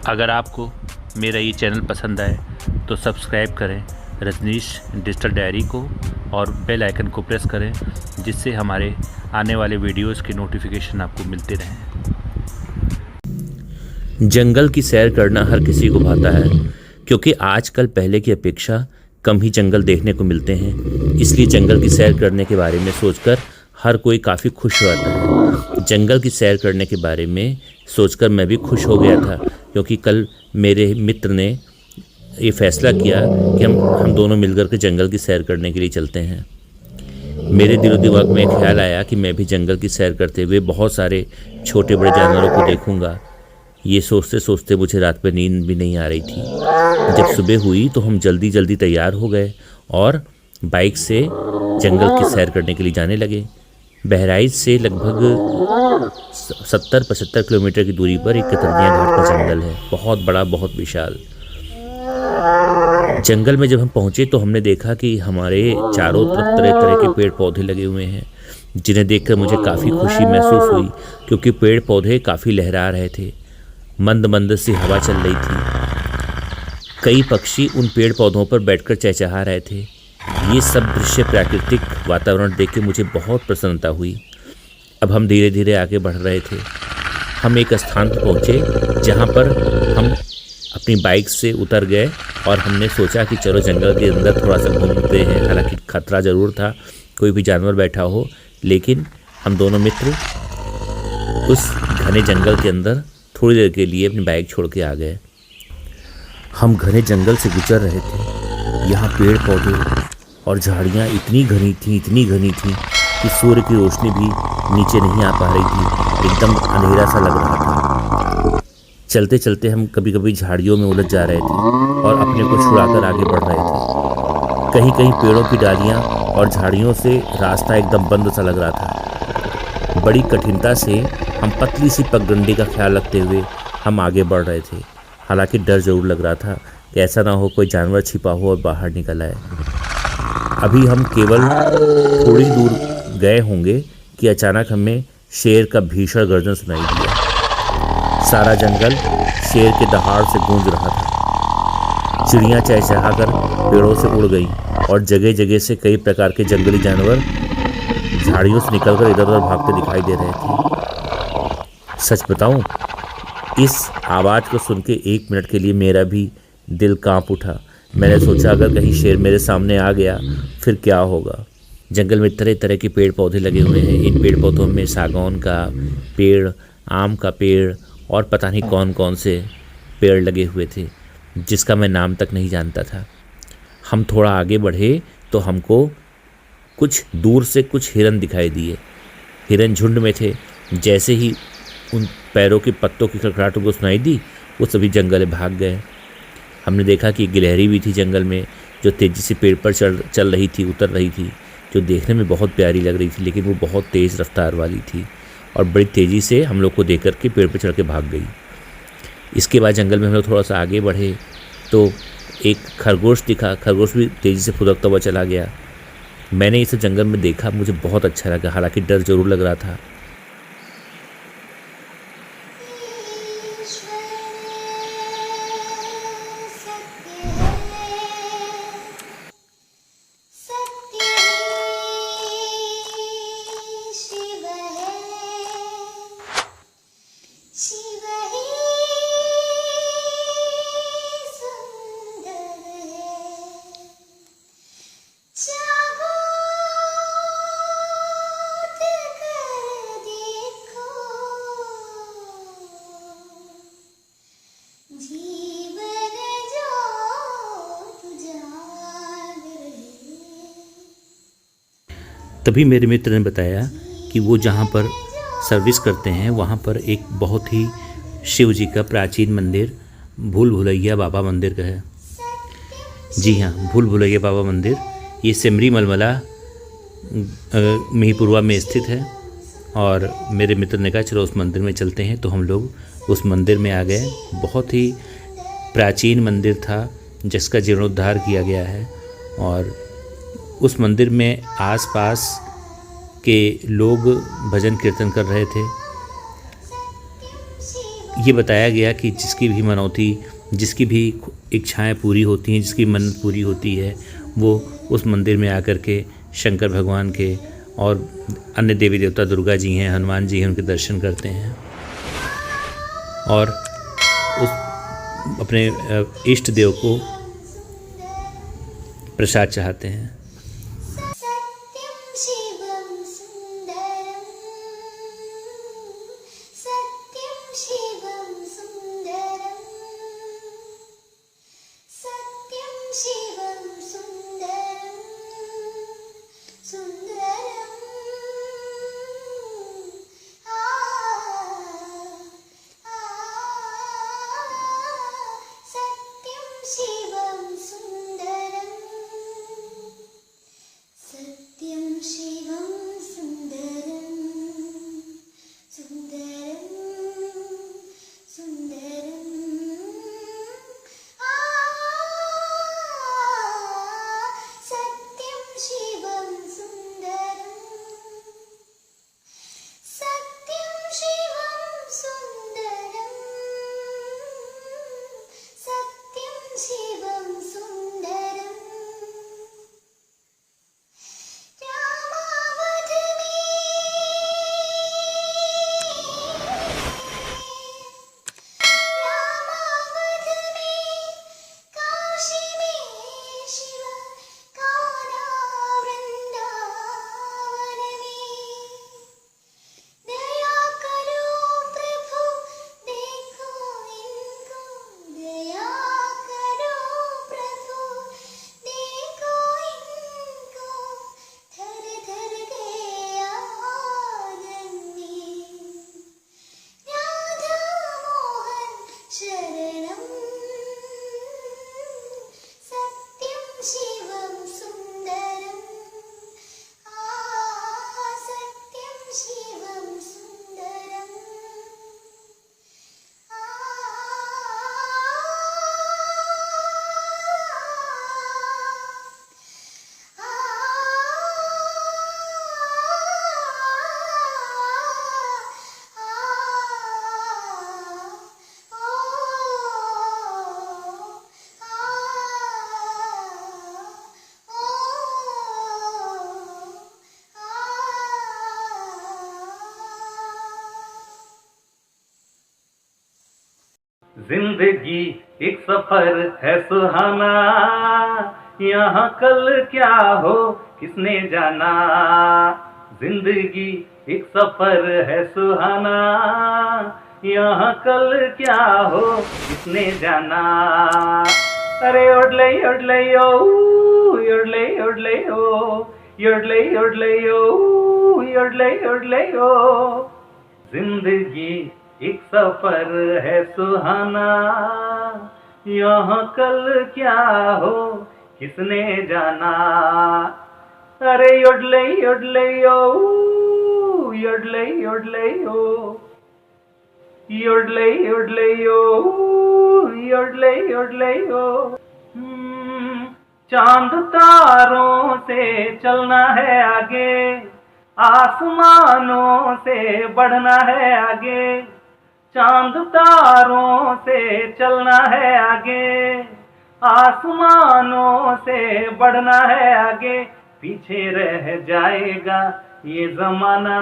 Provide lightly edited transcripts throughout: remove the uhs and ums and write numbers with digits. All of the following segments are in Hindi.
अगर आपको मेरा ये चैनल पसंद आए तो सब्सक्राइब करें रजनीश डिजिटल डायरी को और बेल आइकन को प्रेस करें, जिससे हमारे आने वाले वीडियोस की नोटिफिकेशन आपको मिलते रहें। जंगल की सैर करना हर किसी को भाता है, क्योंकि आजकल पहले की अपेक्षा कम ही जंगल देखने को मिलते हैं। इसलिए जंगल की सैर करने के बारे में सोचकर हर कोई काफ़ी खुश रहता है। जंगल की सैर करने के बारे में सोचकर मैं भी खुश हो गया था, क्योंकि कल मेरे मित्र ने ये फैसला किया कि हम दोनों मिलकर के जंगल की सैर करने के लिए चलते हैं। मेरे दिलो दिमाग में ख्याल आया कि मैं भी जंगल की सैर करते हुए बहुत सारे छोटे बड़े जानवरों को देखूंगा। ये सोचते सोचते मुझे रात में नींद भी नहीं आ रही थी। जब सुबह हुई तो हम जल्दी जल्दी तैयार हो गए और बाइक से जंगल की सैर करने के लिए जाने लगे। बहराइच से लगभग 70-75 किलोमीटर की दूरी पर एक कतरनिया घाट का जंगल है। बहुत बड़ा, बहुत विशाल जंगल में जब हम पहुंचे तो हमने देखा कि हमारे चारों तरफ तरह तरह के पेड़ पौधे लगे हुए हैं, जिन्हें देखकर मुझे काफ़ी खुशी महसूस हुई, क्योंकि पेड़ पौधे काफ़ी लहरा रहे थे। मंद मंद सी हवा चल रही थी। कई पक्षी उन पेड़ पौधों पर बैठकर चहचहा रहे थे। ये सब दृश्य, प्राकृतिक वातावरण देख के मुझे बहुत प्रसन्नता हुई। अब हम धीरे धीरे आगे बढ़ रहे थे। हम एक स्थान पर पहुँचे जहाँ पर हम अपनी बाइक से उतर गए और हमने सोचा कि चलो जंगल के अंदर थोड़ा सा घूमते हैं। हालांकि खतरा ज़रूर था, कोई भी जानवर बैठा हो, लेकिन हम दोनों मित्र उस घने जंगल के अंदर थोड़ी देर के लिए अपनी बाइक छोड़ के आ गए। हम घने जंगल से गुजर रहे थे। यहाँ पेड़ पौधे और झाड़ियाँ इतनी घनी थी कि सूर्य की रोशनी भी नीचे नहीं आ पा रही थी। एकदम अंधेरा सा लग रहा था। चलते चलते हम कभी कभी झाड़ियों में उलझ जा रहे थे और अपने को छुड़ाकर आगे बढ़ रहे थे। कहीं कहीं पेड़ों की डालियाँ और झाड़ियों से रास्ता एकदम बंद सा लग रहा था। बड़ी कठिनता से हम पतली सी पगडंडी का ख्याल रखते हुए हम आगे बढ़ रहे थे। हालांकि डर ज़रूर लग रहा था कि ऐसा ना हो कोई जानवर छिपा हो और बाहर निकल आए। अभी हम केवल थोड़ी दूर गए होंगे कि अचानक हमें शेर का भीषण गर्जन सुनाई दिया। सारा जंगल शेर के दहाड़ से गूंज रहा था। चिड़ियाँ चहचहाकर पेड़ों से उड़ गई और जगह जगह से कई प्रकार के जंगली जानवर झाड़ियों से निकलकर इधर उधर भागते दिखाई दे रहे थे। सच बताऊं, इस आवाज़ को सुन के 1 मिनट के लिए मेरा भी दिल कांप उठा। मैंने सोचा अगर कहीं शेर मेरे सामने आ गया फिर क्या होगा। जंगल में तरह तरह के पेड़ पौधे लगे हुए हैं। इन पेड़ पौधों में सागौन का पेड़, आम का पेड़ और पता नहीं कौन कौन से पेड़ लगे हुए थे, जिसका मैं नाम तक नहीं जानता था। हम थोड़ा आगे बढ़े तो हमको कुछ दूर से कुछ हिरन दिखाई दिए। हिरन झुंड में थे। जैसे ही उन पैरों के पत्तों की खड़खड़ाहट उनको सुनाई दी, वो सभी जंगल में भाग गए। हमने देखा कि गिलहरी भी थी जंगल में, जो तेज़ी से पेड़ पर चल रही थी, उतर रही थी, जो देखने में बहुत प्यारी लग रही थी, लेकिन वो बहुत तेज़ रफ्तार वाली थी और बड़ी तेज़ी से हम लोग को देख कर के पेड़ पर चढ़ के भाग गई। इसके बाद जंगल में हम लोग थोड़ा सा आगे बढ़े तो एक खरगोश दिखा। खरगोश भी तेज़ी से फुदकता हुआ चला गया। मैंने इसे जंगल में देखा, मुझे बहुत अच्छा लगा। हालांकि डर ज़रूर लग रहा था। तभी मेरे मित्र ने बताया कि वो जहाँ पर सर्विस करते हैं वहाँ पर एक बहुत ही शिव जी का प्राचीन मंदिर भूल भुलैया बाबा मंदिर का है। जी हाँ, भूल भुलैया बाबा मंदिर ये सिमरी मलमला मिहीपुरवा में स्थित है। और मेरे मित्र ने कहा चलो उस मंदिर में चलते हैं, तो हम लोग उस मंदिर में आ गए। बहुत ही प्राचीन मंदिर था जिसका जीर्णोद्धार किया गया है और उस मंदिर में आसपास के लोग भजन कीर्तन कर रहे थे। ये बताया गया कि जिसकी भी मनौती, जिसकी भी इच्छाएं पूरी होती हैं, जिसकी मन्नत पूरी होती है, वो उस मंदिर में आकर के शंकर भगवान के और अन्य देवी देवता, दुर्गा जी हैं, हनुमान जी हैं, उनके दर्शन करते हैं और उस अपने इष्ट देव को प्रसाद चाहते हैं। जिंदगी एक सफर है सुहाना, यहाँ कल क्या हो किसने जाना। जिंदगी एक सफर है सुहाना, यहाँ कल क्या हो किसने जाना। अरे ओडले ओडले ओ, ओडले ओडले ओ, ओडले ओडले ओ, ओडले ओडले ओ। जिंदगी एक सफर है सुहाना, यहाँ कल क्या हो किसने जाना। अरे योडले योडले ओ, योडले योडले ओ, योडले योडले ओ, योडले योडले ओ। चांद तारों से चलना है आगे, आसमानों से बढ़ना है आगे। चांद तारों से चलना है आगे, आसमानों से बढ़ना है आगे। पीछे रह जाएगा ये जमाना,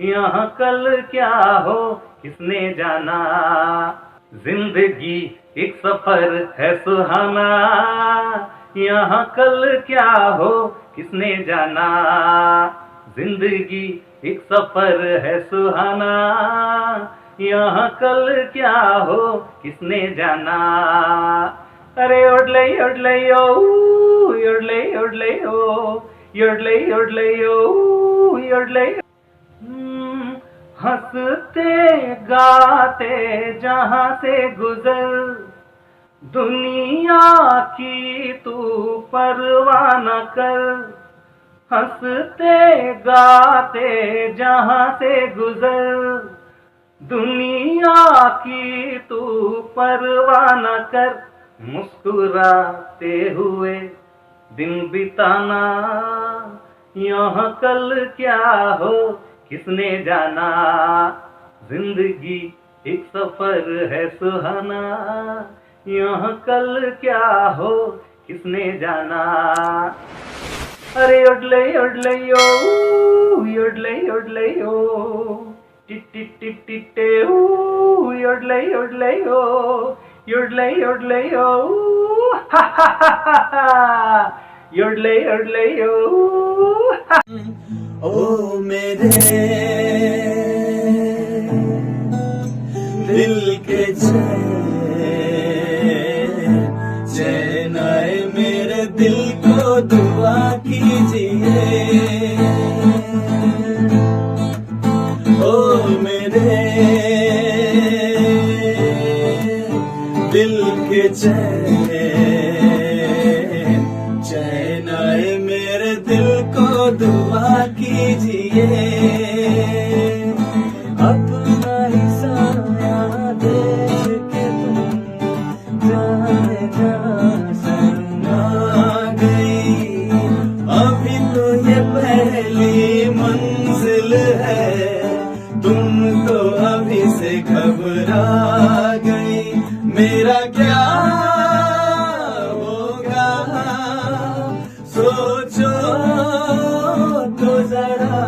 यहाँ कल क्या हो किसने जाना। जिंदगी एक सफर है सुहाना, यहाँ कल क्या हो किसने जाना। जिंदगी एक सफर है सुहाना, यहाँ कल क्या हो किसने जाना। अरे ओडले ओडले ओ, ओडले ओडले ओ, ओडले ओडले ओ, ओडले। हंसते गाते जहां से गुजर, दुनिया की तू परवाह न कर। हंसते गाते जहां से गुजर, दुनिया की तू परवाह न कर। मुस्कुराते हुए दिन बिताना, यहाँ कल क्या हो किसने जाना। जिंदगी एक सफर है सुहाना, यहाँ कल क्या हो किसने जाना। अरे योडले योडले यो, योडले योडले यो, टिट टिट टिट टिटे ओ, योडले योडले यो, योडले योडले यो, हा हा हा हा हा, योडले योडले यो। ओ मेरे दिल के चैन आए मेरे दिल को दुआ कीजिए। ओ मेरे दिल के चैन आए मेरे दिल को दुआ कीजिए। अपना ही साया देख के तुम जाने जा शर्मा गई। अभी तो ये पहली मंजिल है, तुम तो अभी से घबरा गई। मेरा क्या होगा सोचो तो जरा।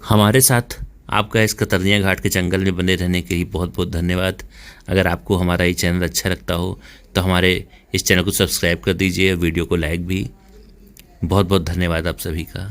हमारे साथ आपका इस कतरनिया घाट के जंगल में बने रहने के लिए बहुत बहुत धन्यवाद। अगर आपको हमारा ये चैनल अच्छा लगता हो तो हमारे इस चैनल को सब्सक्राइब कर दीजिए, वीडियो को लाइक भी। बहुत बहुत धन्यवाद आप सभी का।